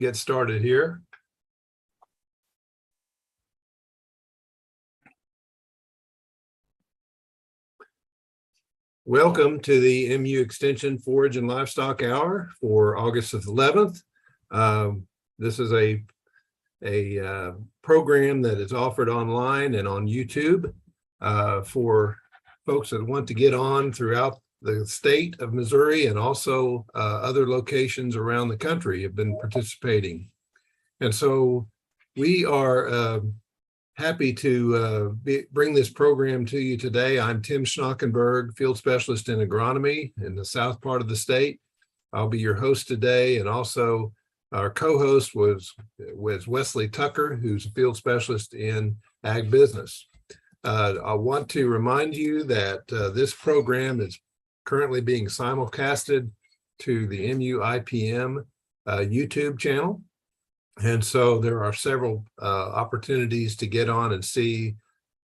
get started here. Welcome to the MU Extension Forage and Livestock Hour for August 11th. This is a program that is offered online and on YouTube for folks that want to get on throughout the state of Missouri, and also other locations around the country have been participating. And so we are happy to bring this program to you today. I'm Tim Schnockenberg, Field Specialist in Agronomy in the south part of the state. I'll be your host today, and also our co-host was Wesley Tucker, who's a Field Specialist in Ag Business. I want to remind you that this program is currently being simulcasted to the MU IPM YouTube channel. And so there are several opportunities to get on and see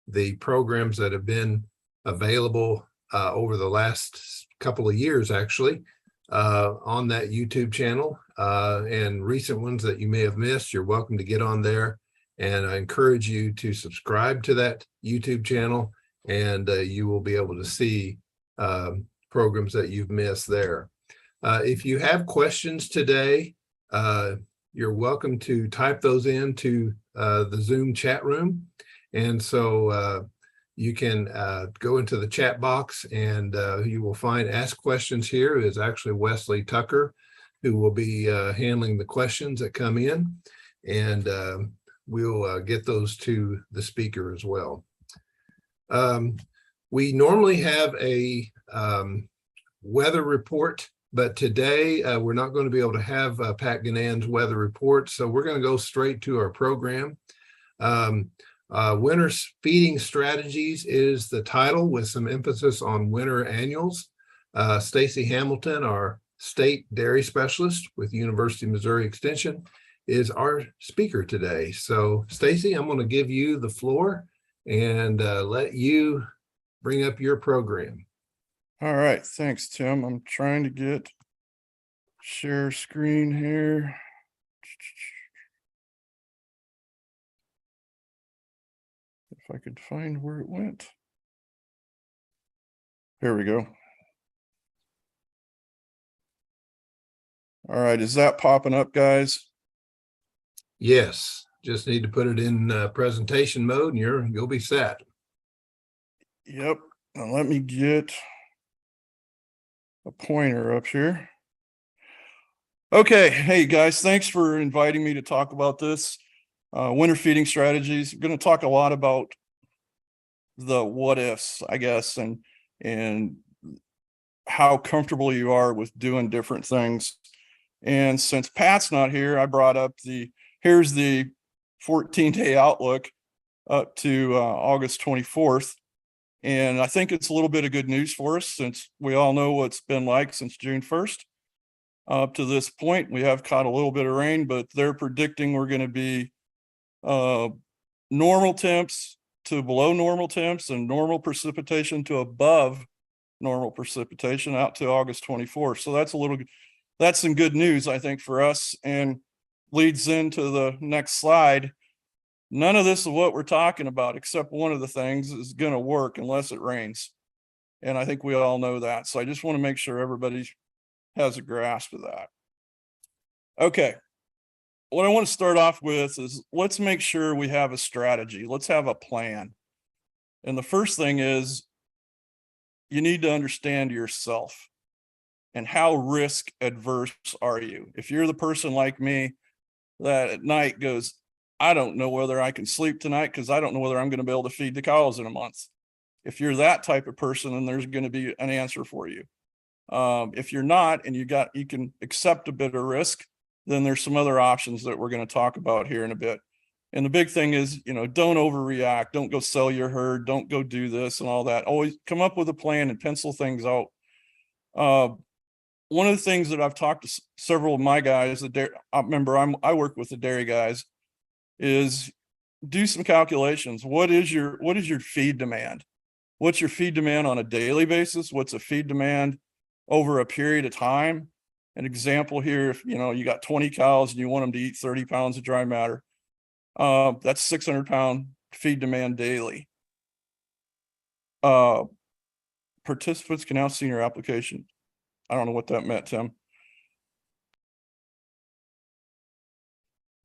the programs that have been available over the last couple of years, actually, on that YouTube channel, and recent ones that you may have missed. You're welcome to get on there. And I encourage you to subscribe to that YouTube channel, and you will be able to see programs that you've missed there. If you have questions today, you're welcome to type those into the Zoom chat room. And so you can go into the chat box, and you will find Ask Questions here. It is actually Wesley Tucker who will be handling the questions that come in, and we'll get those to the speaker as well. We normally have a weather report, but today we're not going to be able to have Pat Ganan's weather report, so we're going to go straight to our program. Winter feeding strategies is the title, with some emphasis on winter annuals. Stacey Hamilton, our state dairy specialist with University of Missouri Extension, is our speaker today. So Stacey, I'm going to give you the floor and let you bring up your program. All right, thanks, Tim. I'm trying to get share screen here. If I could find where it went. Here we go. All right, is that popping up, guys? Yes, just need to put it in presentation mode, and you'll be set. Yep. Now let me get a pointer up here. Okay, hey guys, thanks for inviting me to talk about this winter feeding strategies. I'm going to talk a lot about the what ifs, I guess, and how comfortable you are with doing different things. And since Pat's not here, I brought up here's the 14-day outlook up to August 24th. And I think it's a little bit of good news for us, since we all know what it's been like since June 1st. Up to this point, we have caught a little bit of rain, but they're predicting we're going to be normal temps to below normal temps, and normal precipitation to above normal precipitation out to August 24th. So that's some good news, I think, for us, and leads into the next slide. None of this is what we're talking about, except one of the things is going to work unless it rains. And I think we all know that. So I just want to make sure everybody has a grasp of that. Okay. What I want to start off with is, let's make sure we have a strategy. Let's have a plan. And the first thing is, you need to understand yourself and how risk adverse are you. If you're the person like me that at night goes, I don't know whether I can sleep tonight because I don't know whether I'm going to be able to feed the cows in a month. If you're that type of person, then there's going to be an answer for you. If you're not, and you can accept a bit of risk, then there's some other options that we're going to talk about here in a bit. And the big thing is, don't overreact. Don't go sell your herd. Don't go do this and all that. Always come up with a plan and pencil things out. One of the things that I've talked to several of my guys, I work with the dairy guys, is do some calculations. What is your feed demand? What's your feed demand on a daily basis? What's a feed demand over a period of time? An example here, if you got 20 cows and you want them to eat 30 pounds of dry matter, that's 600-pound feed demand daily. Participants can now see your application. I don't know what that meant, Tim.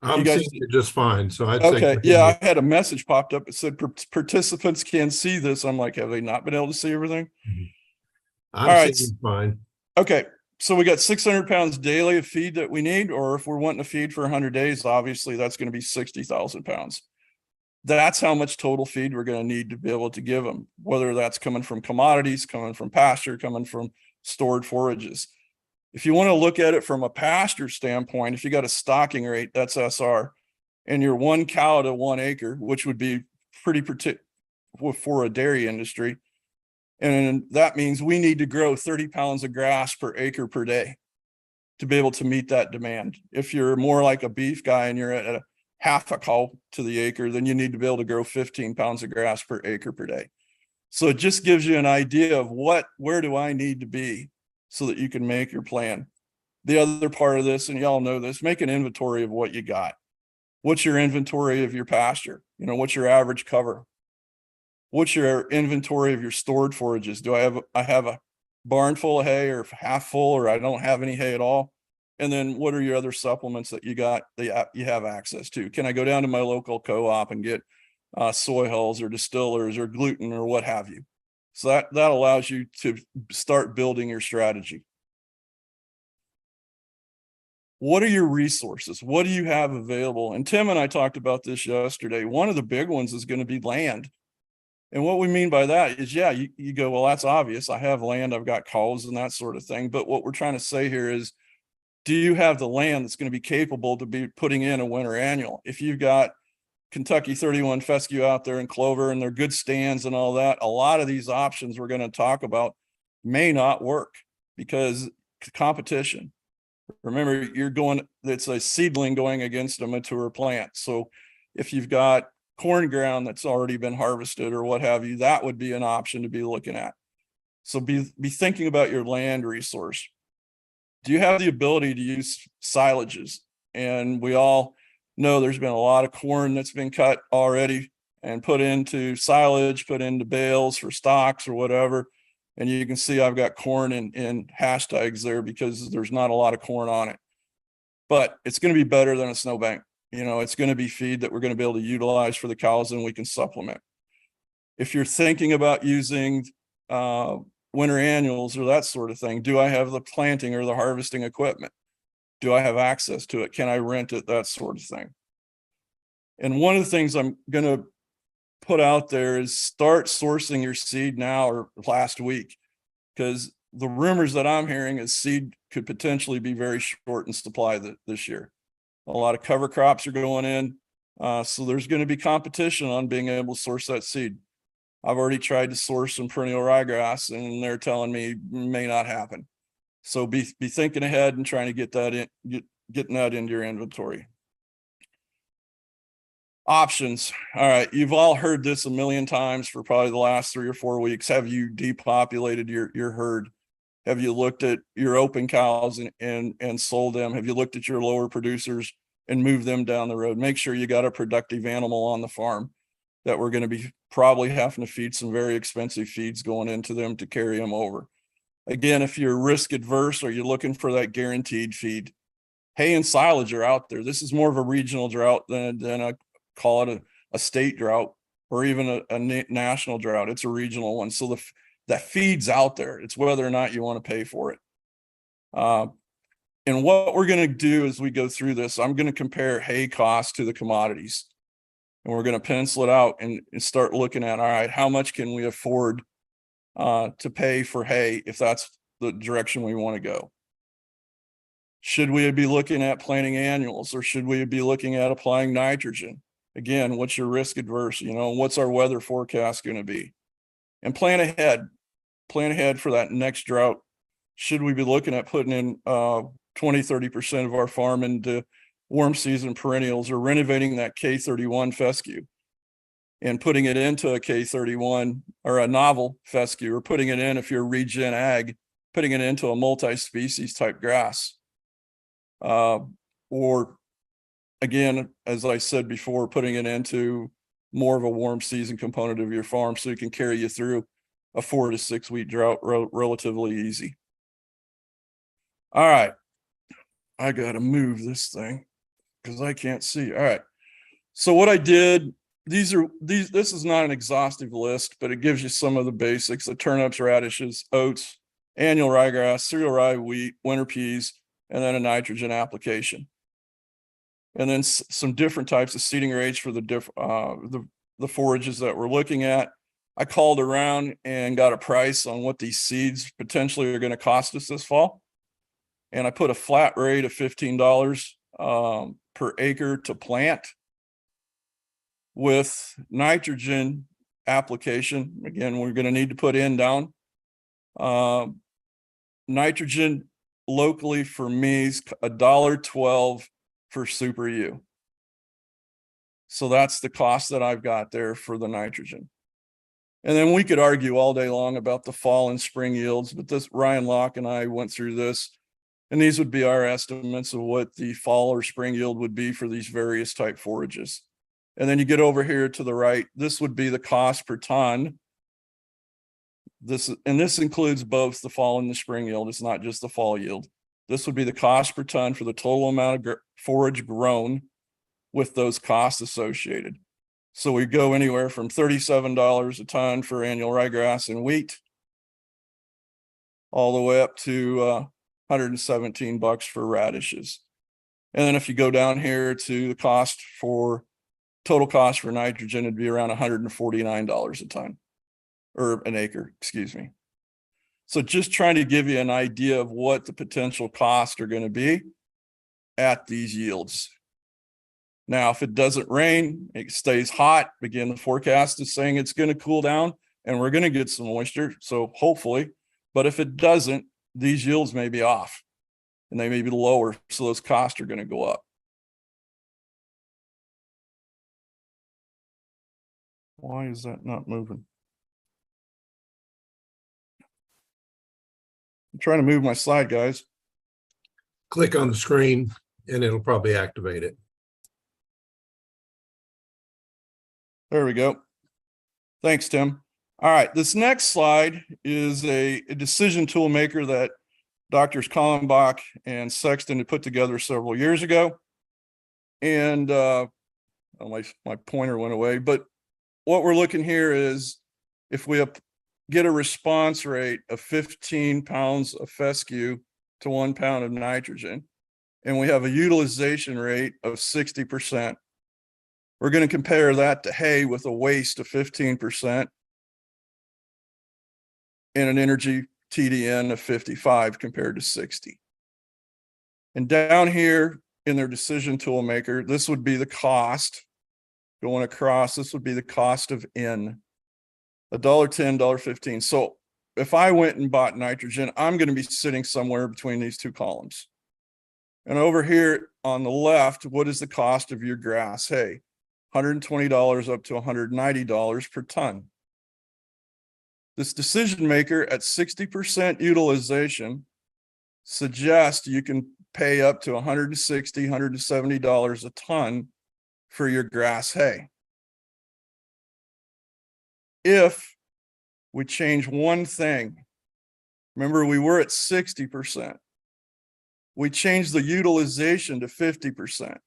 I'm You guys- seeing it just fine. So I'd say Okay, continue. yeah, I had a message popped up. It said participants can see this. I'm like, have they not been able to see everything? I'm All right. seeing it fine. Okay, so we got 600 pounds daily of feed that we need, or if we're wanting to feed for 100 days, obviously that's going to be 60,000 pounds. That's how much total feed we're going to need to be able to give them, whether that's coming from commodities, coming from pasture, coming from stored forages. If you want to look at it from a pasture standpoint, if you got a stocking rate, that's SR, and you're 1 cow to 1 acre, which would be pretty particular for a dairy industry. And that means we need to grow 30 pounds of grass per acre per day to be able to meet that demand. If you're more like a beef guy and you're at a half a cow to the acre, then you need to be able to grow 15 pounds of grass per acre per day. So it just gives you an idea of where do I need to be so that you can make your plan. The other part of this, and y'all know this, make an inventory of what you got. What's your inventory of your pasture? What's your average cover? What's your inventory of your stored forages? Do I have a barn full of hay, or half full, or I don't have any hay at all? And then what are your other supplements that you have access to? Can I go down to my local co-op and get soy hulls or distillers or gluten or what have you? So that allows you to start building your strategy. What are your resources? What do you have available? And Tim and I talked about this yesterday. One of the big ones is going to be land. And what we mean by that is, yeah, you go, well, that's obvious. I have land, I've got cows and that sort of thing. But what we're trying to say here is, do you have the land that's going to be capable to be putting in a winter annual? If you've got Kentucky 31 fescue out there and clover and they're good stands and all that, a lot of these options we're going to talk about may not work because competition. Remember, it's a seedling going against a mature plant. So if you've got corn ground that's already been harvested or what have you, that would be an option to be looking at. So be thinking about your land resource. Do you have the ability to use silages? And we all know there's been a lot of corn that's been cut already and put into silage, put into bales for stocks or whatever. And you can see I've got corn in hashtags there because there's not a lot of corn on it. But it's going to be better than a snowbank. It's going to be feed that we're going to be able to utilize for the cows and we can supplement. If you're thinking about using winter annuals or that sort of thing, do I have the planting or the harvesting equipment? Do I have access to it? Can I rent it? That sort of thing. And one of the things I'm going to put out there is start sourcing your seed now or last week, because the rumors that I'm hearing is seed could potentially be very short in supply this year. A lot of cover crops are going in. So there's going to be competition on being able to source that seed. I've already tried to source some perennial ryegrass and they're telling me may not happen. So be thinking ahead and trying to get that in, getting that into your inventory. Options. All right. You've all heard this a million times for probably the last 3 or 4 weeks. Have you depopulated your herd? Have you looked at your open cows and sold them? Have you looked at your lower producers and moved them down the road? Make sure you got a productive animal on the farm that we're going to be probably having to feed some very expensive feeds going into them to carry them over. Again, if you're risk adverse or you're looking for that guaranteed feed, hay and silage are out there. This is more of a regional drought than a call it a state drought or even a national drought. It's a regional one. So that feed's out there. It's whether or not you want to pay for it. And what we're going to do as we go through this, I'm going to compare hay costs to the commodities. And we're going to pencil it out and start looking at, all right, how much can we afford to pay for hay if that's the direction we want to go? Should we be looking at planting annuals or should we be looking at applying nitrogen? Again, what's your risk adverse? What's our weather forecast going to be? And plan ahead for that next drought. Should we be looking at putting in 20-30% of our farm into warm season perennials or renovating that K31 fescue and putting it into a K31 or a novel fescue, or putting it in, if you're regen ag, putting it into a multi-species type grass or again, as I said before, putting it into more of a warm season component of your farm so it can carry you through a 4 to 6 week drought relatively easy. All right. I got to move this thing because I can't see. All right. So what I did, this is not an exhaustive list, but it gives you some of the basics: the turnips, radishes, oats, annual ryegrass, cereal rye, wheat, winter peas, and then a nitrogen application. And then some different types of seeding rates for the forages that we're looking at. I called around and got a price on what these seeds potentially are going to cost us this fall. And I put a flat rate of $15 per acre to plant, with nitrogen application. Again, we're going to need to put N down. Nitrogen locally for me is $1.12 for Super U. So that's the cost that I've got there for the nitrogen. And then we could argue all day long about the fall and spring yields, but this Ryan Locke and I went through this, and these would be our estimates of what the fall or spring yield would be for these various type forages. And then you get over here to the right, this would be the cost per ton. This includes both the fall and the spring yield. It's not just the fall yield. This would be the cost per ton for the total amount of forage grown with those costs associated. So we go anywhere from $37 a ton for annual ryegrass and wheat, all the way up to $117 for radishes. And then if you go down here to the cost for total cost for nitrogen, it'd be around $149 a ton, or an acre, excuse me. So just trying to give you an idea of what the potential costs are going to be at these yields. Now, if it doesn't rain, it stays hot. Again, the forecast is saying it's going to cool down and we're going to get some moisture. So hopefully, but if it doesn't, these yields may be off and they may be lower. So those costs are going to go up. Why is that not moving? I'm trying to move my slide, guys. Click on the screen and it'll probably activate it. There we go. Thanks, Tim. All right, this next slide is a decision tool maker that Drs. Kallenbach and Sexton had put together several years ago. And my pointer went away, but what we're looking here is if we get a response rate of 15 pounds of fescue to 1 pound of nitrogen, and we have a utilization rate of 60%, we're going to compare that to hay with a waste of 15% and an energy TDN of 55 compared to 60. And down here in their decision tool maker, this would be the cost going across. This would be the cost of N, $1.10, $1.15. So if I went and bought nitrogen, I'm going to be sitting somewhere between these two columns. And over here on the left, what is the cost of your grass hay? $120 up to $190 per ton. This decision maker at 60% utilization suggests you can pay up to $160, $170 a ton for your grass hay. If we change one thing, remember we were at 60%. We changed the utilization to 50%.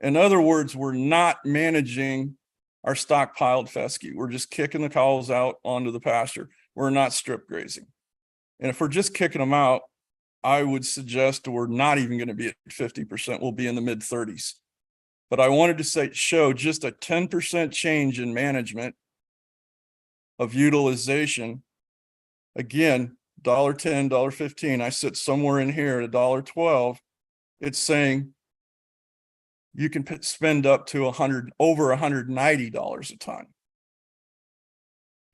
In other words, we're not managing our stockpiled fescue. We're just kicking the cows out onto the pasture. We're not strip grazing. And if we're just kicking them out, I would suggest we're not even going to be at 50%. We'll be in the mid 30s. But I wanted to show just a 10% change in management of utilization. Again, $1.10, $1.15. I sit somewhere in here at $1.12. It's saying you can spend up to over $190 a ton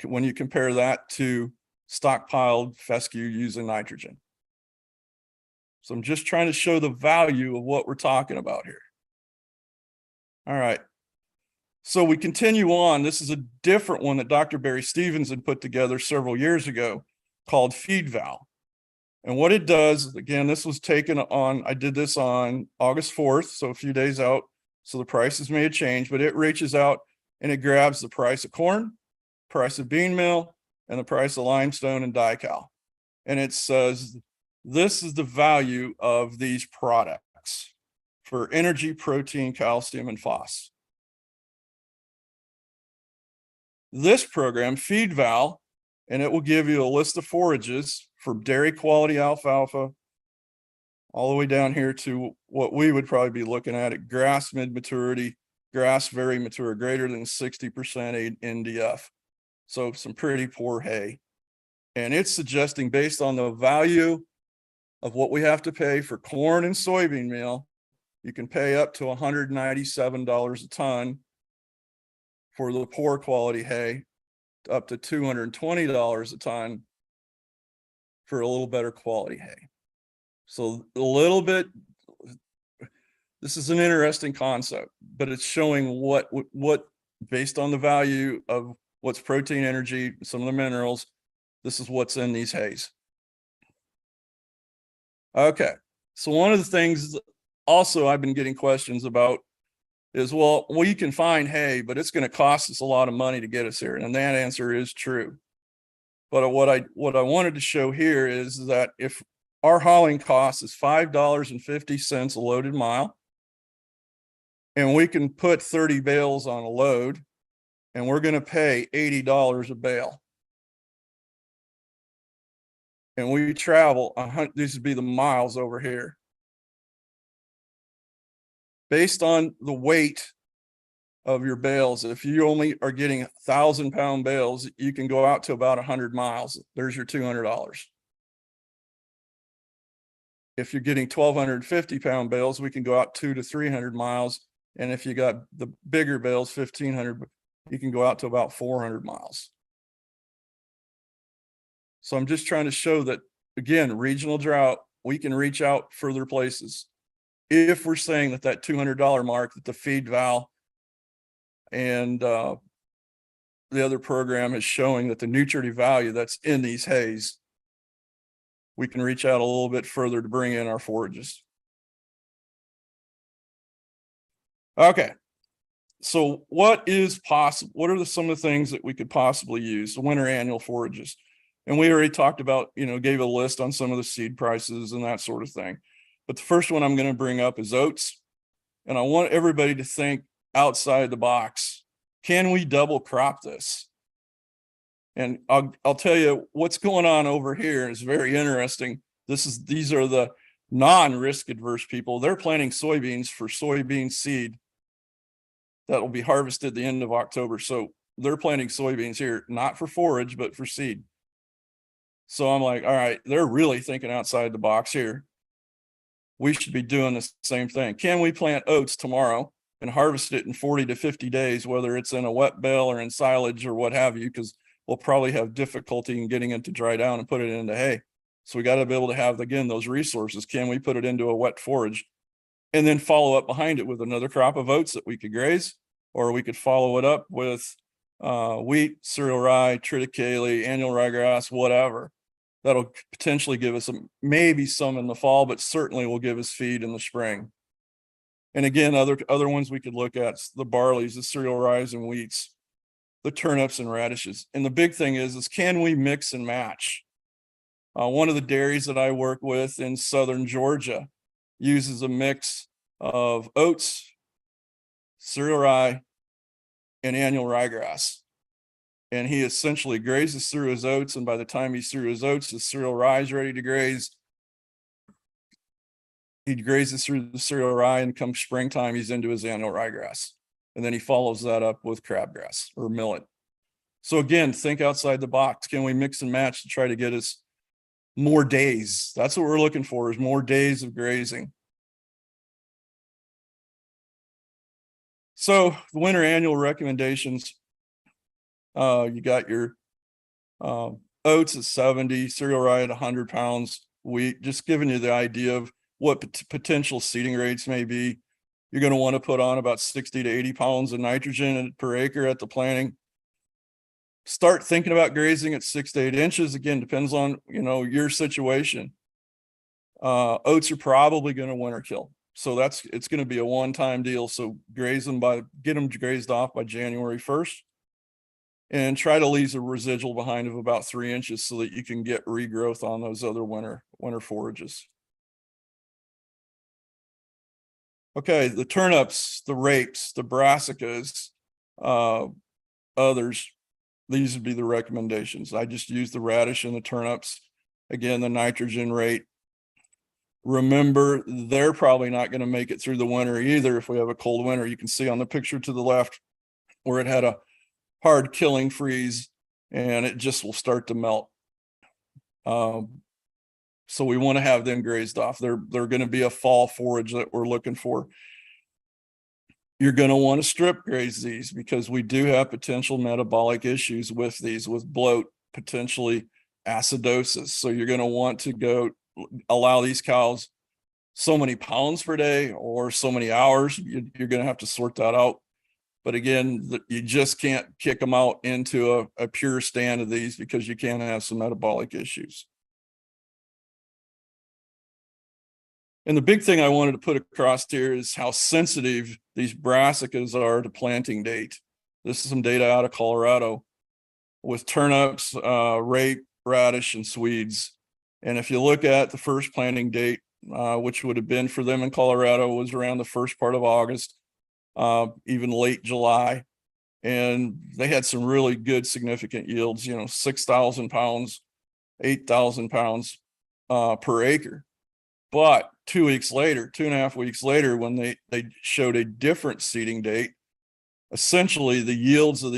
when you compare that to stockpiled fescue using nitrogen. So I'm just trying to show the value of what we're talking about here. All right. So we continue on. This is a different one that Dr. Barry Stevens had put together several years ago called FeedVal. And what it does, again, this was taken on, I did this on August 4th, so a few days out. So the prices may have changed, but it reaches out and it grabs the price of corn, price of bean meal, and the price of limestone and die-cal. And it says, this is the value of these products for energy, protein, calcium, and phos. This program, FeedVal, and it will give you a list of forages for dairy quality alfalfa, all the way down here to what we would probably be looking at grass mid-maturity, grass very mature, greater than 60% NDF. So some pretty poor hay. And it's suggesting, based on the value of what we have to pay for corn and soybean meal, you can pay up to $197 a ton for the poor quality hay, up to $220 a ton for a little better quality hay. So a little bit, this is an interesting concept, but it's showing what based on the value of what's protein, energy, some of the minerals, this is what's in these hays. Okay, so one of the things also I've been getting questions about is, well, you can find hay, but it's going to cost us a lot of money to get us here. And that answer is true. But what I wanted to show here is that if our hauling cost is $5.50 a loaded mile, and we can put 30 bales on a load, and we're going to pay $80 a bale. And we travel 100, these would be the miles over here. Based on the weight of your bales, if you only are getting 1,000-pound bales, you can go out to about 100 miles. There's your $200. If you're getting 1,250-pound bales, we can go out 200 to 300 miles. And if you got the bigger bales, 1,500, you can go out to about 400 miles. So I'm just trying to show that, again, regional drought, we can reach out further places. If we're saying that $200 mark that the FeedVal and the other program is showing that the nutritive value that's in these hays, we can reach out a little bit further to bring in our forages. Okay, so what is possible? What are some of the things that we could possibly use? The winter annual forages. And we already talked about, gave a list on some of the seed prices and that sort of thing. But the first one I'm going to bring up is oats. And I want everybody to think outside the box. Can we double crop this? And I'll tell you what's going on over here is very interesting. These are the non-risk adverse people. They're planting soybeans for soybean seed that will be harvested at the end of October. So they're planting soybeans here, not for forage, but for seed. So I'm like, all right, they're really thinking outside the box here. We should be doing the same thing. Can we plant oats tomorrow and harvest it in 40 to 50 days, whether it's in a wet bale or in silage or what have you, because we'll probably have difficulty in getting it to dry down and put it into hay. So we got to be able to have, again, those resources. Can we put it into a wet forage and then follow up behind it with another crop of oats that we could graze, or we could follow it up with wheat, cereal rye, triticale, annual ryegrass, whatever. That'll potentially give us maybe some in the fall, but certainly will give us feed in the spring. And again, other ones we could look at, the barleys, the cereal rye and wheats, the turnips and radishes. And the big thing is can we mix and match? One of the dairies that I work with in southern Georgia uses a mix of oats, cereal rye, and annual ryegrass. And he essentially grazes through his oats, and by the time he's through his oats, his cereal rye is ready to graze. He grazes through the cereal rye, and come springtime, he's into his annual ryegrass. And then he follows that up with crabgrass or millet. So again, think outside the box. Can we mix and match to try to get us more days? That's what we're looking for, is more days of grazing. So the winter annual recommendations, you got your oats at 70, cereal rye at 100 pounds wheat, just giving you the idea of what potential seeding rates may be. You're going to want to put on about 60 to 80 pounds of nitrogen per acre at the planting. Start thinking about grazing at 6 to 8 inches. Again, depends on, your situation. Oats are probably going to winter kill. So it's going to be a one-time deal. So get them grazed off by January 1st and try to leave a residual behind of about 3 inches so that you can get regrowth on those other winter forages. Okay, the turnips, the rapes, the brassicas, others, these would be the recommendations. I just use the radish and the turnips. Again, the nitrogen rate. Remember, they're probably not going to make it through the winter either if we have a cold winter. You can see on the picture to the left where it had a hard killing freeze and it just will start to melt. So we want to have them grazed off. They're going to be a fall forage that we're looking for. You're going to want to strip graze these because we do have potential metabolic issues with these, with bloat, potentially acidosis. So you're going to want to allow these cows so many pounds per day or so many hours. You're going to have to sort that out. But again, you just can't kick them out into a pure stand of these because you can have some metabolic issues. And the big thing I wanted to put across here is how sensitive these brassicas are to planting date. This is some data out of Colorado with turnips, rape, radish, and Swedes. And if you look at the first planting date, which would have been for them in Colorado, was around the first part of August, even late July. And they had some really good, significant yields, 6,000 pounds, 8,000 pounds per acre. But 2.5 weeks later, when they showed a different seeding date, essentially the yields of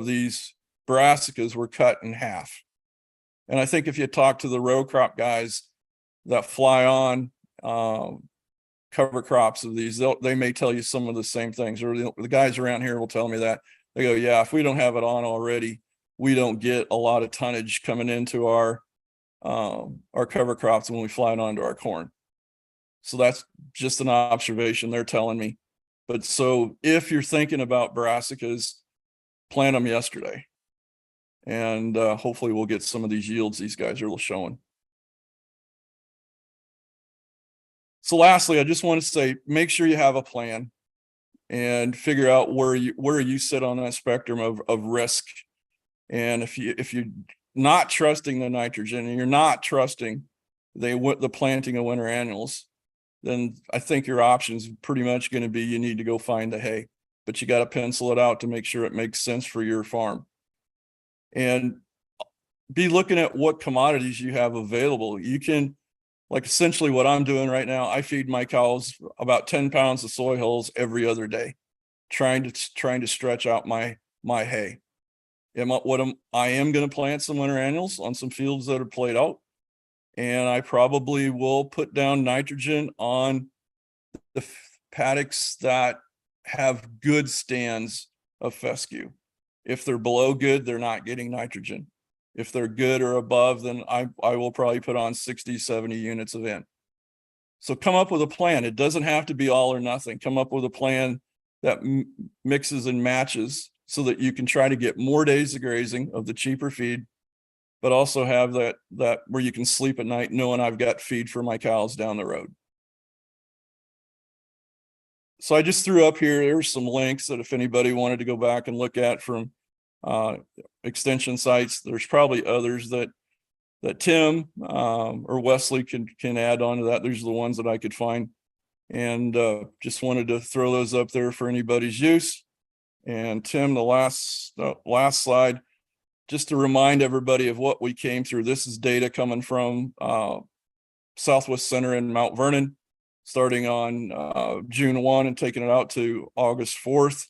these brassicas were cut in half. And I think if you talk to the row crop guys that fly on cover crops of these, they may tell you some of the same things. Or the guys around here will tell me that. They go, yeah, if we don't have it on already, we don't get a lot of tonnage coming into our cover crops when we fly it onto our corn. So that's just an observation they're telling me. But so if you're thinking about brassicas, plant them yesterday. And hopefully we'll get some of these yields these guys are showing. So lastly, I just want to say, make sure you have a plan and figure out where you sit on that spectrum of risk. And if you're not trusting the nitrogen and you're not trusting the planting of winter annuals, then I think your options pretty much going to be you need to go find the hay, but you got to pencil it out to make sure it makes sense for your farm. And be looking at what commodities you have available. You can, like essentially what I'm doing right now, I feed my cows about 10 pounds of soy hulls every other day, trying to stretch out my hay. I am going to plant some winter annuals on some fields that are played out. And I probably will put down nitrogen on the paddocks that have good stands of fescue. If they're below good, they're not getting nitrogen. If they're good or above, then I will probably put on 60, 70 units of N. So come up with a plan. It doesn't have to be all or nothing. Come up with a plan that mixes and matches so that you can try to get more days of grazing of the cheaper feed, but also have that where you can sleep at night knowing I've got feed for my cows down the road. So I just threw up here, there's some links that if anybody wanted to go back and look at from extension sites, there's probably others that Tim or Wesley can add on to that. These are the ones that I could find. And just wanted to throw those up there for anybody's use. And Tim, the last slide, just to remind everybody of what we came through. This is data coming from Southwest Center in Mount Vernon, starting on June 1 and taking it out to August 4th.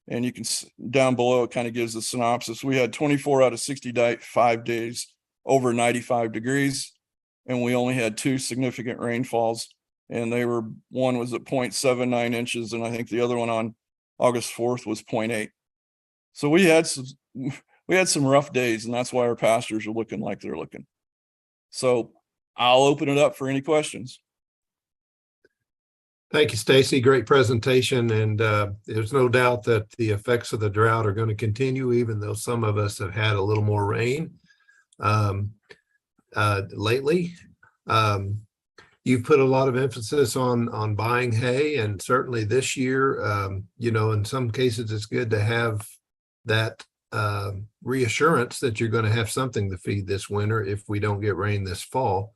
And you can, down below, it kind of gives a synopsis. We had 24 out of 65 days over 95 degrees, and we only had 2 significant rainfalls. And one was at 0.79 inches, and I think the other one on August 4th was 0.8. So we had some rough days, and that's why our pastures are looking like they're looking. So I'll open it up for any questions. Thank you, Stacey. Great presentation. And there's no doubt that the effects of the drought are going to continue, even though some of us have had a little more rain lately. you've put a lot of emphasis on buying hay, and certainly this year, in some cases, it's good to have that reassurance that you're going to have something to feed this winter if we don't get rain this fall.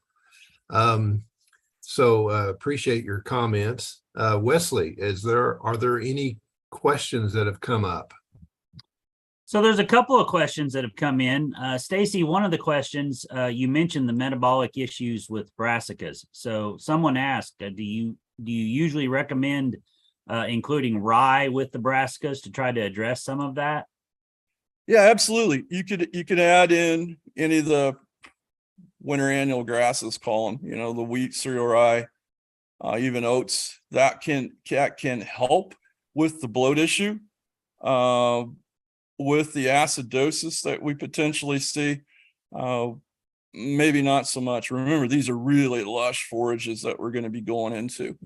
So appreciate your comments. Wesley, are there any questions that have come up? So there's a couple of questions that have come in. Stacey, one of the questions, you mentioned the metabolic issues with brassicas. So someone asked, do you usually recommend including rye with the brassicas to try to address some of that? Yeah, absolutely. You could add in any of the winter annual grasses, call them, the wheat, cereal, rye, even oats. That can help with the bloat issue. With the acidosis that we potentially see, maybe not so much. Remember, these are really lush forages that we're going to be going into.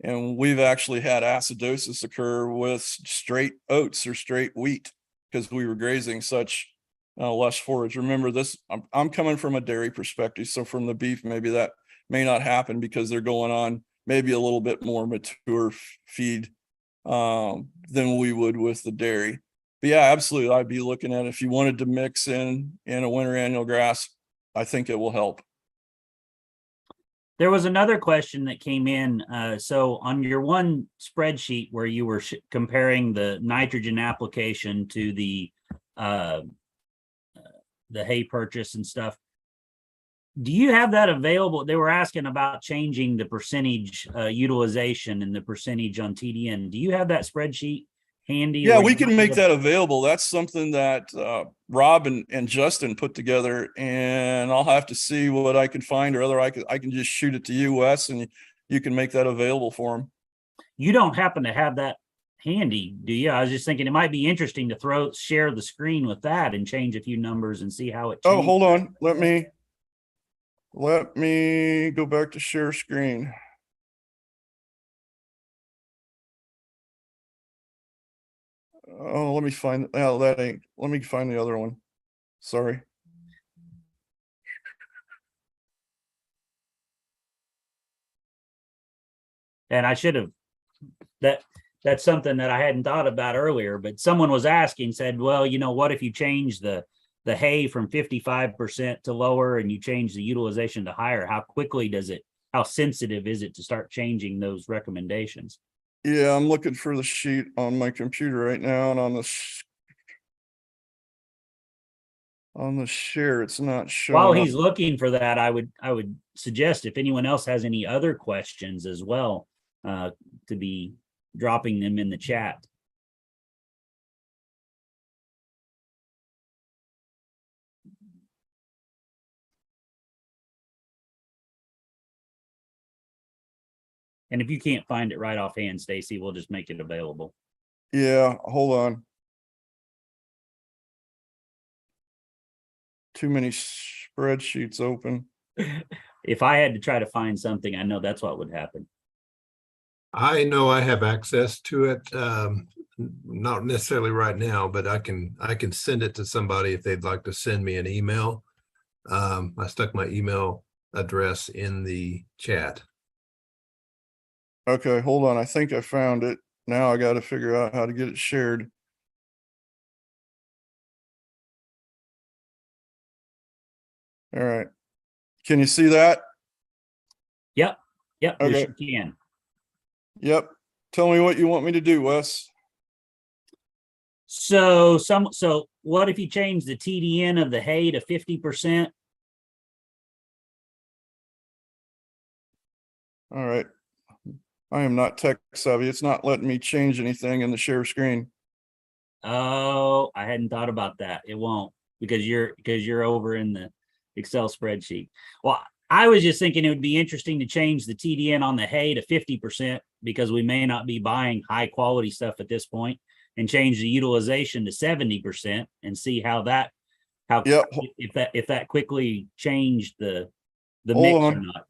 And we've actually had acidosis occur with straight oats or straight wheat because we were grazing such lush forage. Remember this, I'm coming from a dairy perspective. So from the beef, maybe that may not happen because they're going on maybe a little bit more mature feed than we would with the dairy. But yeah, absolutely. I'd be looking at it. If you wanted to mix in a winter annual grass, I think it will help. There was another question that came in. So on your one spreadsheet where you were comparing the nitrogen application to the hay purchase and stuff, do you have that available? They were asking about changing the percentage utilization and the percentage on TDN. Do you have that spreadsheet handy? Yeah, we can make that available. That's something that Rob and Justin put together, and I'll have to see what I can find, or other I can just shoot it to you, Wes, and you can make that available for them. You don't happen to have that handy, do you? I was just thinking it might be interesting to share the screen with that and change a few numbers and see how it changes. Oh, hold on. Let me go back to share screen. Oh, let me find, let me find the other one. Sorry. And I should have, that's something that I hadn't thought about earlier, but someone was asking, said, well, what if you change the hay from 55% to lower and you change the utilization to higher? How sensitive is it to start changing those recommendations? Yeah, I'm looking for the sheet on my computer right now, and on the share, it's not showing. While he's looking for that, I would suggest if anyone else has any other questions as well, to be dropping them in the chat. And if you can't find it right offhand, Stacey, we'll just make it available. Yeah, hold on. Too many spreadsheets open. If I had to try to find something, I know that's what would happen. I know I have access to it, not necessarily right now, but I can send it to somebody if they'd like to send me an email. I stuck my email address in the chat. Okay, hold on. I think I found it. Now I got to figure out how to get it shared. All right. Can you see that? Yep. Okay. We sure can. Yep. Tell me what you want me to do, Wes. So what if you change the TDN of the hay to 50%? All right. I am not tech savvy. It's not letting me change anything in the share screen. Oh, I hadn't thought about that. It won't, because you're over in the Excel spreadsheet. Well, I was just thinking it would be interesting to change the TDN on the hay to 50% because we may not be buying high quality stuff at this point, and change the utilization to 70% and see if that quickly changed the mix or not.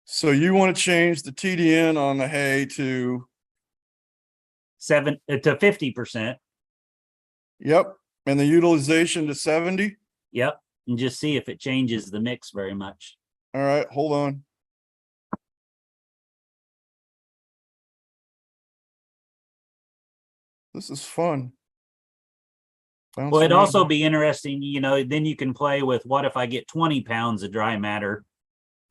So you want to change the TDN on the hay to 50%. Yep. And the utilization to 70? Yep. And just see if it changes the mix very much. All right, hold on. This is fun. Well, it'd also be interesting, you know, then you can play with what if I get 20 pounds of dry matter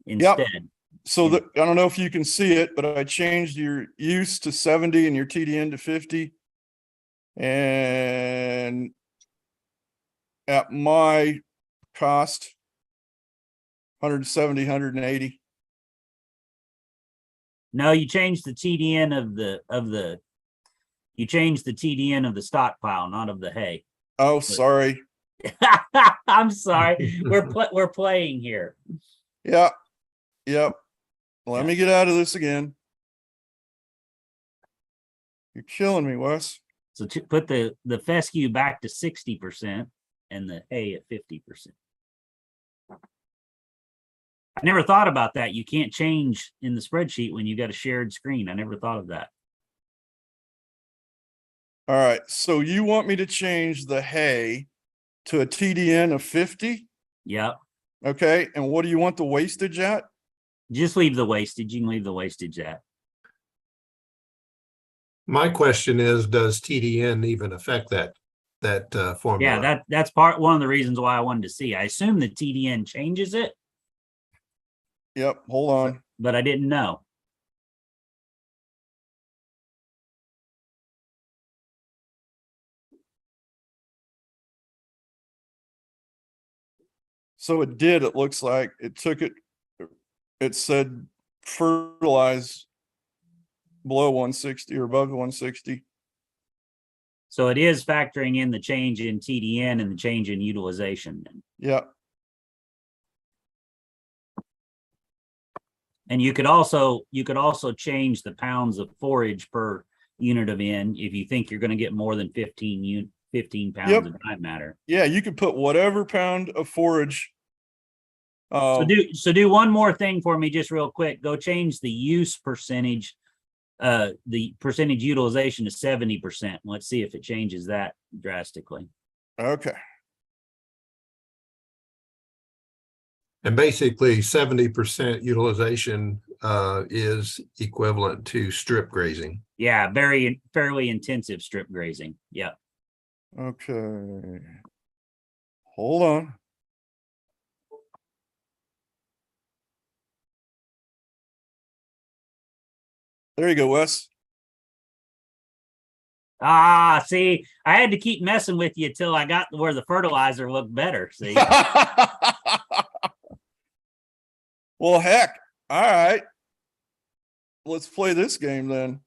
instead. So I don't know if you can see it, but I changed your use to 70 and your TDN to 50. And at my cost, 170, 180. No, you changed the TDN you changed the TDN of the stockpile, not of the hay. Oh, sorry. I'm sorry. We're playing here. Yeah. Yep. Let me get out of this again. You're killing me, Wes. So to put the fescue back to 60% and the hay at 50%. I never thought about that. You can't change in the spreadsheet when you got a shared screen. I never thought of that. All right. So you want me to change the hay to a TDN of 50? Yep. Okay. And what do you want the wastage at? Just leave the wastage. You can leave the wastage at. My question is, does TDN even affect that formula? Yeah, that's one of the reasons why I wanted to see. I assume the TDN changes it. Yep. Hold on. But I didn't know. So it did. It looks like it took it. It said fertilize below 160 or above 160. So it is factoring in the change in TDN and the change in utilization. Yeah. And you could also change the pounds of forage per unit of N if you think you're going to get more than 15 pounds of dry matter. Yeah, you could put whatever pound of forage. So do one more thing for me, just real quick. Go change the use percentage, the percentage utilization to 70%. Let's see if it changes that drastically. Okay. And basically 70% utilization is equivalent to strip grazing. Yeah, fairly intensive strip grazing. Yeah. Okay. Hold on. There you go, Wes. See, I had to keep messing with you till I got where the fertilizer looked better. See. Well, heck. All right. Let's play this game then.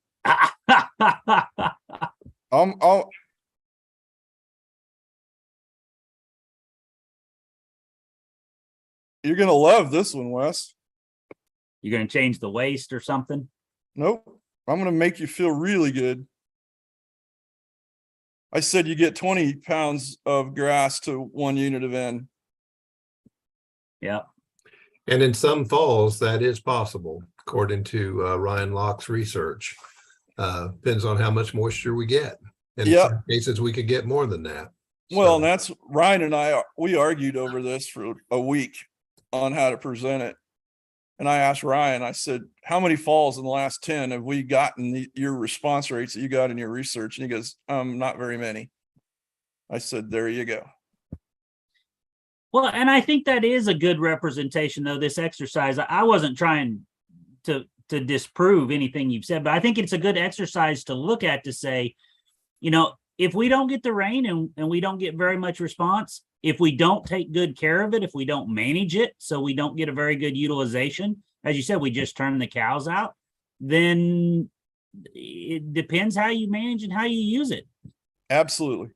You're going to love this one, Wes. You're going to change the waste or something? Nope. I'm going to make you feel really good. I said you get 20 pounds of grass to 1 unit of N. Yeah. And in some falls, that is possible, according to Ryan Locke's research. Depends on how much moisture we get. In some cases, we could get more than that. Well, and that's Ryan and I, we argued over this for a week on how to present it. And I asked Ryan, I said, how many falls in the last 10 have we gotten your response rates that you got in your research? And he goes, not very many. I said, there you go. Well, and I think that is a good representation, though, this exercise. I wasn't trying to disprove anything you've said, but I think it's a good exercise to look at to say, you know, if we don't get the rain and we don't get very much response, if we don't take good care of it, if we don't manage it, so we don't get a very good utilization, as you said, we just turn the cows out, then it depends how you manage and how you use it. Absolutely.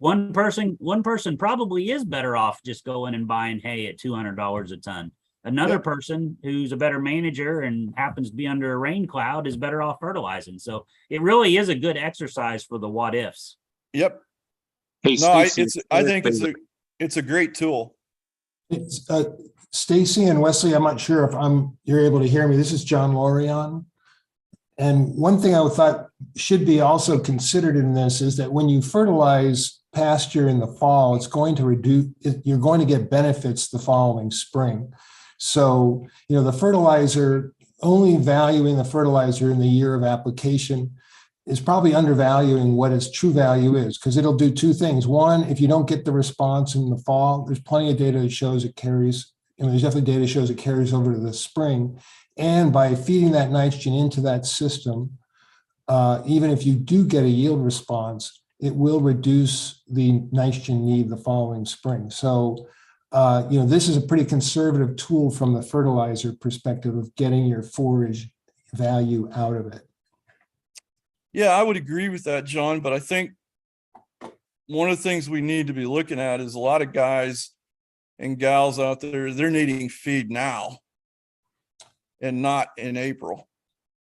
One person probably is better off just going and buying hay at $200 a ton. Another person who's a better manager and happens to be under a rain cloud is better off fertilizing. So it really is a good exercise for the what ifs. Yep. Hey, no, Stacey, I think it's a great tool. It's Stacey and Wesley. I'm not sure if you're able to hear me. This is John Lorion. And one thing I thought should be also considered in this is that when you fertilize pasture in the fall, it's going to reduce, you're going to get benefits the following spring. So, the fertilizer, only valuing the fertilizer in the year of application is probably undervaluing what its true value is, because it'll do two things. One, if you don't get the response in the fall, there's plenty of data that shows it carries, there's definitely data that shows it carries over to the spring. And by feeding that nitrogen into that system, even if you do get a yield response, it will reduce the nitrogen need the following spring. So, this is a pretty conservative tool from the fertilizer perspective of getting your forage value out of it. Yeah, I would agree with that, John, but I think one of the things we need to be looking at is a lot of guys and gals out there, they're needing feed now and not in April.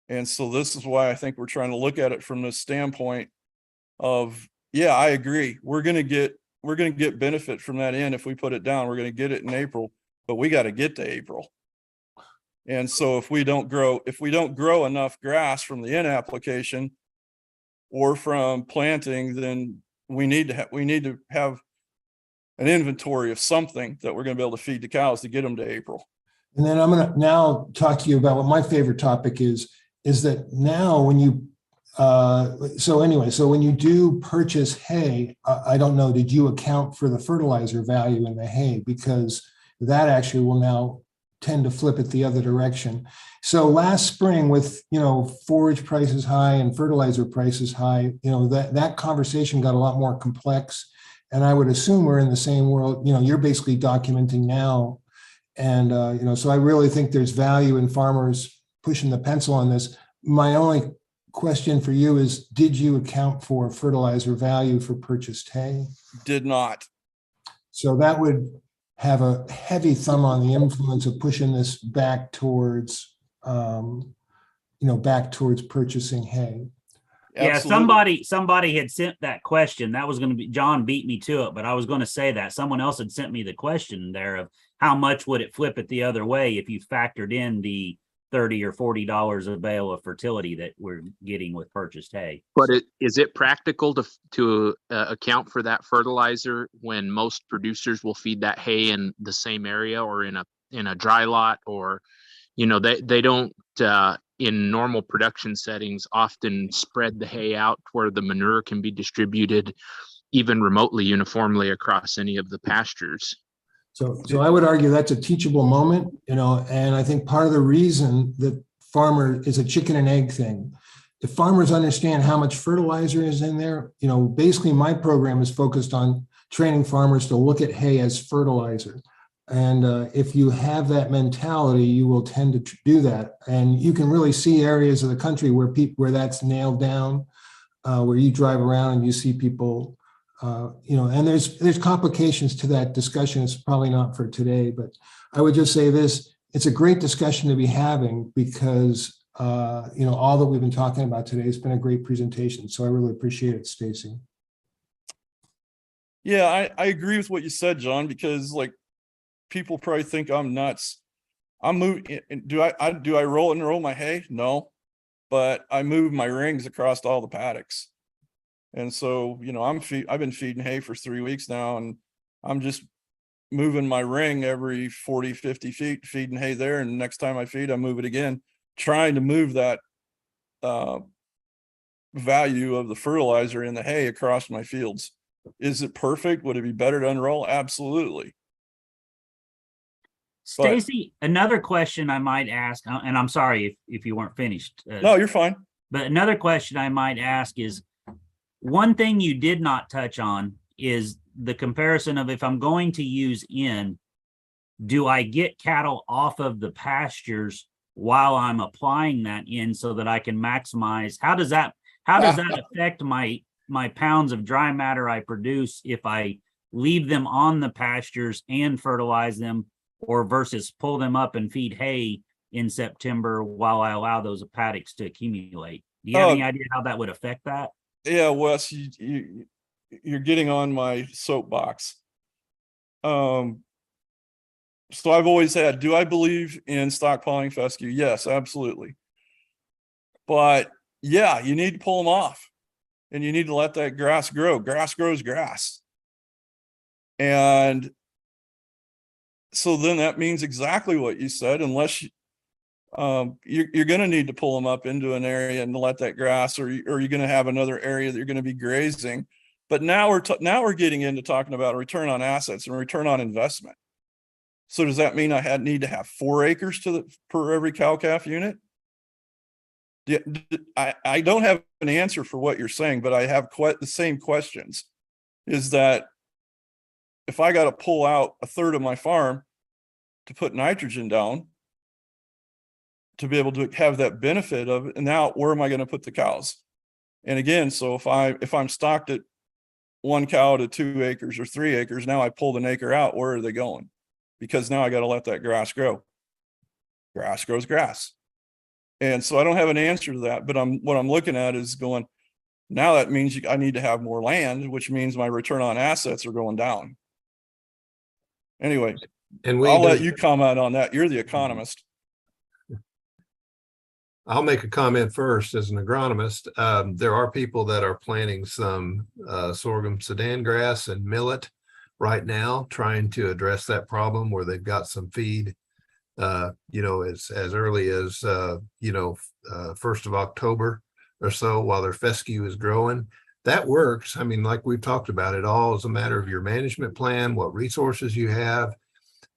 And so this is why I think we're trying to look at it from the standpoint of, yeah, I agree. We're going to get benefit from that in if we put it down. We're going to get it in April, but we got to get to April. And so if we don't grow enough grass from the in application or from planting, then we need to have an inventory of something that we're going to be able to feed the cows to get them to April. And then I'm going to now talk to you about what my favorite topic is that now when you, so when you do purchase hay, I don't know, did you account for the fertilizer value in the hay? Because that actually will now tend to flip it the other direction. So last spring with, forage prices high and fertilizer prices high, that conversation got a lot more complex. And I would assume we're in the same world, you're basically documenting now. And, so I really think there's value in farmers pushing the pencil on this. My only question for you is, did you account for fertilizer value for purchased hay? Did not. So that would have a heavy thumb on the influence of pushing this back towards, back towards purchasing hay. Absolutely. Yeah, somebody had sent that question. That was going to be, John beat me to it, but I was going to say that someone else had sent me the question there of how much would it flip it the other way if you factored in the $30 or $40 a bale of fertility that we're getting with purchased hay. But is it practical to account for that fertilizer when most producers will feed that hay in the same area or in a dry lot, or they don't in normal production settings often spread the hay out where the manure can be distributed even remotely uniformly across any of the pastures. So I would argue that's a teachable moment, and I think part of the reason that farmer is a chicken and egg thing. If farmers understand how much fertilizer is in there, basically my program is focused on training farmers to look at hay as fertilizer. And if you have that mentality, you will tend to do that. And you can really see areas of the country where that's nailed down, where you drive around and you see people, and there's complications to that discussion. It's probably not for today, but I would just say this: it's a great discussion to be having because all that we've been talking about today has been a great presentation. So I really appreciate it, Stacey. Yeah, I agree with what you said, John, because people probably think I'm nuts. I'm moving. Do I roll my hay? No, but I move my rings across all the paddocks. And so, I've been feeding hay for 3 weeks now, and I'm just moving my ring every 40, 50 feet, feeding hay there. And next time I feed, I move it again, trying to move that value of the fertilizer in the hay across my fields. Is it perfect? Would it be better to unroll? Absolutely. Stacey, another question I might ask, and I'm sorry if you weren't finished. No, you're fine. But another question I might ask is, one thing you did not touch on is the comparison of if I'm going to use in, do I get cattle off of the pastures while I'm applying that in so that I can maximize? How does that affect my pounds of dry matter I produce if I leave them on the pastures and fertilize them, or versus pull them up and feed hay in September while I allow those paddocks to accumulate? Do you have any idea how that would affect that? Yeah, Wes, you're getting on my soapbox. So I've always had, do I believe in stockpiling fescue? Yes, absolutely. But yeah, you need to pull them off and you need to let that grass grow. Grass grows grass. And so then that means exactly what you said, unless you're going to need to pull them up into an area and let that grass, or you're going to have another area that you're going to be grazing. But now we're getting into talking about return on assets and return on investment. So does that mean I need to have 4 acres per every cow-calf unit? I don't have an answer for what you're saying, but I have quite the same questions. Is that if I got to pull out a third of my farm to put nitrogen down to be able to have that benefit of it, and now where am I going to put the cows? And again, so if I'm stocked at 1 cow to 2 acres or 3 acres, now I pulled an acre out, where are they going? Because now I got to let that grass grow. Grass grows grass. And so I don't have an answer to that, but what I'm looking at is going, now that means I need to have more land, which means my return on assets are going down. Anyway, And I'll let you comment on that. You're the economist. I'll make a comment first as an agronomist. There are people that are planting some sorghum sudan grass and millet right now, trying to address that problem where they've got some feed, as early as, 1st of October or so while their fescue is growing. That works. I mean, like we've talked about, it all is a matter of your management plan, what resources you have.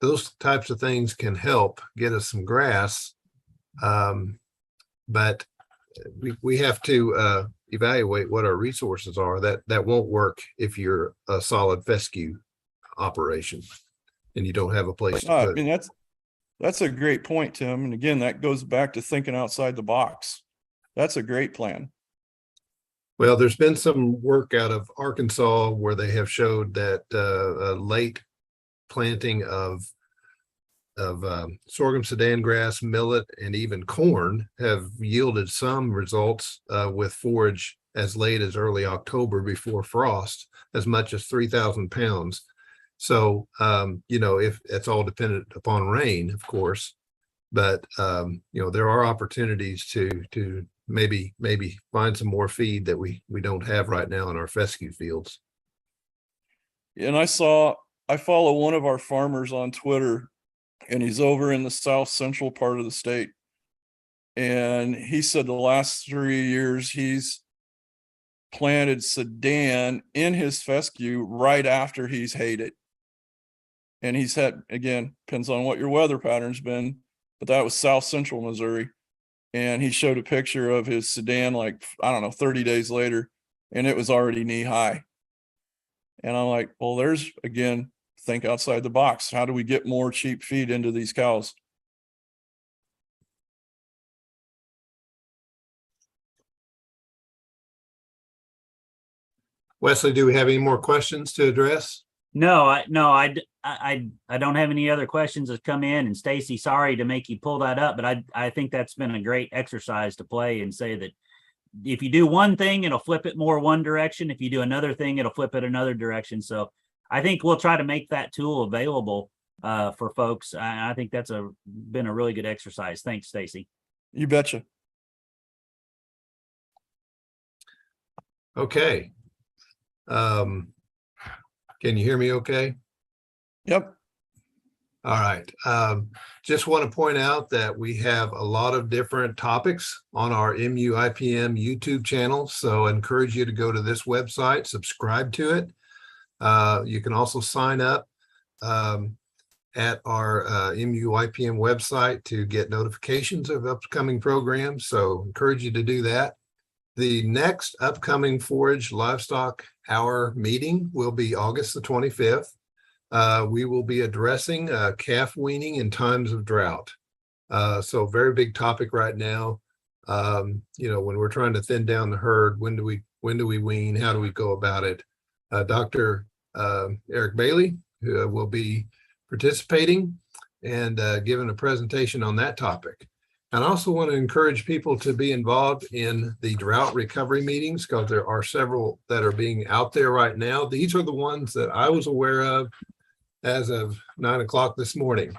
Those types of things can help get us some grass. But we have to evaluate what our resources are. That won't work if you're a solid fescue operation and you don't have a place to put. I mean, that's a great point, Tim. And again, that goes back to thinking outside the box. That's a great plan. Well, there's been some work out of Arkansas where they have showed that a late planting of sorghum sudan grass, millet, and even corn have yielded some results with forage as late as early October before frost, as much as 3,000 pounds. So, if it's all dependent upon rain, of course, but there are opportunities to maybe find some more feed that we don't have right now in our fescue fields. And I follow one of our farmers on Twitter, and he's over in the south central part of the state. And he said the last 3 years he's planted sudan in his fescue right after he's hayed it. And he's had, again, depends on what your weather pattern's been, but that was south central Missouri. And he showed a picture of his sudan, 30 days later, and it was already knee high. And I'm like, well, there's, again, think outside the box. How do we get more cheap feed into these cows? Wesley, do we have any more questions to address? No, I don't have any other questions that come in. And Stacey, sorry to make you pull that up, but I think that's been a great exercise to play and say that if you do one thing, it'll flip it more one direction. If you do another thing, it'll flip it another direction. So I think we'll try to make that tool available for folks. I think that's been a really good exercise. Thanks, Stacey. You betcha. Okay. Can you hear me okay? Yep. All right. Just want to point out that we have a lot of different topics on our MU IPM YouTube channel. So I encourage you to go to this website, subscribe to it. You can also sign up at our MU IPM website to get notifications of upcoming programs. So encourage you to do that. The next upcoming Forage Livestock Hour meeting will be August the 25th. We will be addressing calf weaning in times of drought. So very big topic right now. When we're trying to thin down the herd, when do we wean? How do we go about it? Dr. Eric Bailey, who will be participating and giving a presentation on that topic. And I also want to encourage people to be involved in the drought recovery meetings because there are several that are being out there right now. These are the ones that I was aware of as of 9 o'clock this morning.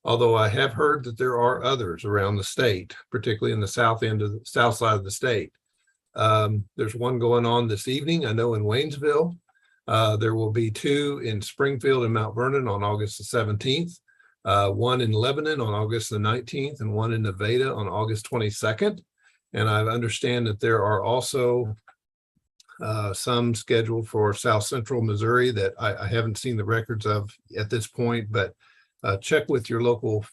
Although I have heard that there are others around the state, particularly in the south side of the state. There's one going on this evening, I know in Waynesville. There will be two in Springfield and Mount Vernon on August the 17th. one in Lebanon on August the 19th and one in Nevada on August 22nd. And I understand that there are also some scheduled for South Central Missouri that I haven't seen the records of at this point, but check with your local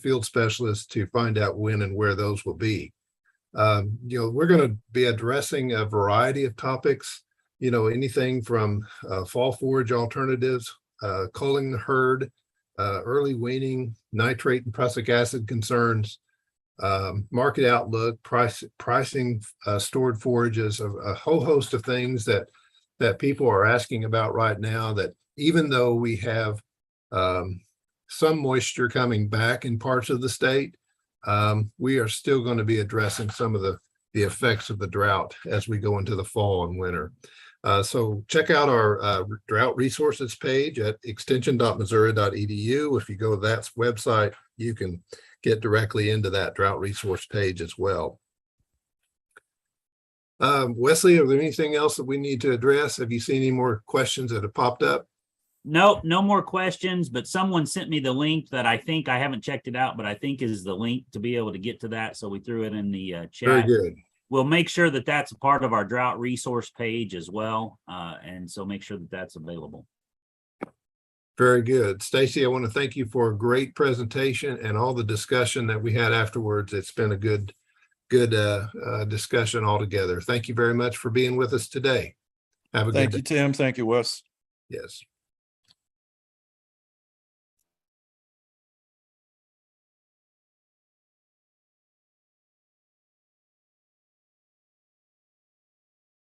field specialist to find out when and where those will be. We're going to be addressing a variety of topics, anything from fall forage alternatives, culling the herd, early weaning, nitrate and prussic acid concerns, market outlook, pricing stored forages, a whole host of things that people are asking about right now, that even though we have some moisture coming back in parts of the state, we are still going to be addressing some of the effects of the drought as we go into the fall and winter. So check out our drought resources page at extension.missouri.edu. If you go to that website, you can get directly into that drought resource page as well. Wesley, are there anything else that we need to address? Have you seen any more questions that have popped up? No, no more questions, but someone sent me the link that I think, I haven't checked it out, but I think is the link to be able to get to that. So we threw it in the chat. Very good. We'll make sure that that's a part of our drought resource page as well. And so make sure that that's available. Very good. Stacey, I want to thank you for a great presentation and all the discussion that we had afterwards. It's been a good discussion altogether. Thank you very much for being with us today. Have a good day. Thank you, Tim. Thank you, Wes. Yes.